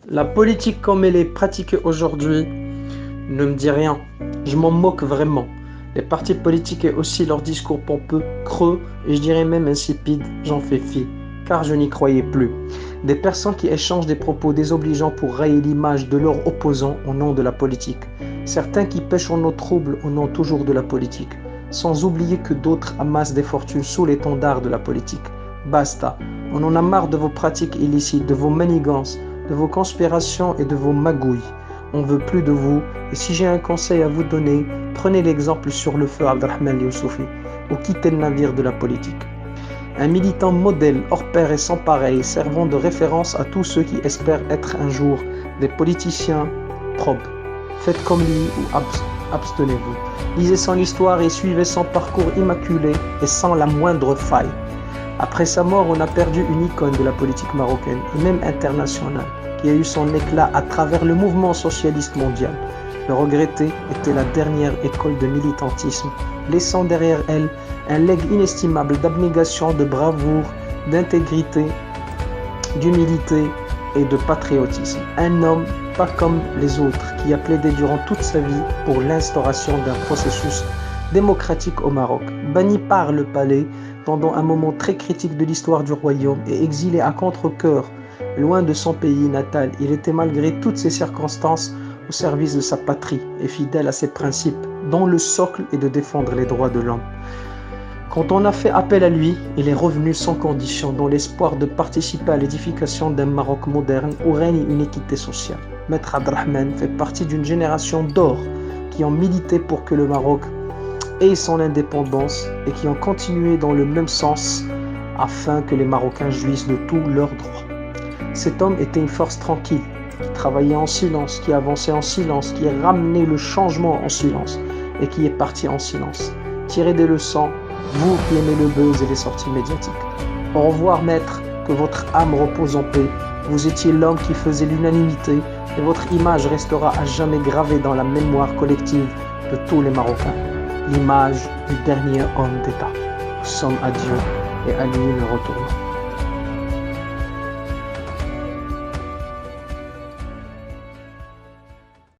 La politique comme elle est pratiquée aujourd'hui ne me dit rien. Je m'en moque vraiment. Les partis politiques et aussi leurs discours pompeux, creux et je dirais même insipides, j'en fais fi, car je n'y croyais plus. Des personnes qui échangent des propos désobligeants pour rayer l'image de leurs opposants au nom de la politique. Certains qui pêchent en eau trouble au nom toujours de la politique. Sans oublier que d'autres amassent des fortunes sous l'étendard de la politique. Basta, on en a marre de vos pratiques illicites, de vos manigances, de vos conspirations et de vos magouilles. On veut plus de vous, et si j'ai un conseil à vous donner, prenez l'exemple sur le feu Abderrahmane Youssoufy, ou quittez le navire de la politique. Un militant modèle, hors pair et sans pareil, servant de référence à tous ceux qui espèrent être un jour des politiciens probes. Faites comme lui ou abstenez-vous. Lisez son histoire et suivez son parcours immaculé et sans la moindre faille. Après sa mort, on a perdu une icône de la politique marocaine et même internationale, qui a eu son éclat à travers le mouvement socialiste mondial. Le regretter était la dernière école de militantisme, laissant derrière elle un legs inestimable d'abnégation, de bravoure, d'intégrité, d'humilité et de patriotisme. Un homme pas comme les autres qui a plaidé durant toute sa vie pour l'instauration d'un processus démocratique au Maroc. Banni par le palais pendant un moment très critique de l'histoire du royaume et exilé à contre-cœur loin de son pays natal, il était malgré toutes ces circonstances au service de sa patrie et fidèle à ses principes, dont le socle est de défendre les droits de l'homme. Quand on a fait appel à lui, il est revenu sans condition, dans l'espoir de participer à l'édification d'un Maroc moderne où règne une équité sociale. Maître Abderrahmane fait partie d'une génération d'or qui ont milité pour que le Maroc ait son indépendance et qui ont continué dans le même sens afin que les Marocains jouissent de tous leurs droits. Cet homme était une force tranquille, qui travaillait en silence, qui avançait en silence, qui ramenait le changement en silence et qui est parti en silence. Tirez des leçons, vous qui aimez le buzz et les sorties médiatiques. Au revoir maître, que votre âme repose en paix. Vous étiez l'homme qui faisait l'unanimité et votre image restera à jamais gravée dans la mémoire collective de tous les Marocains. L'image du dernier homme d'État. Nous sommes à Dieu et à lui nous retournons.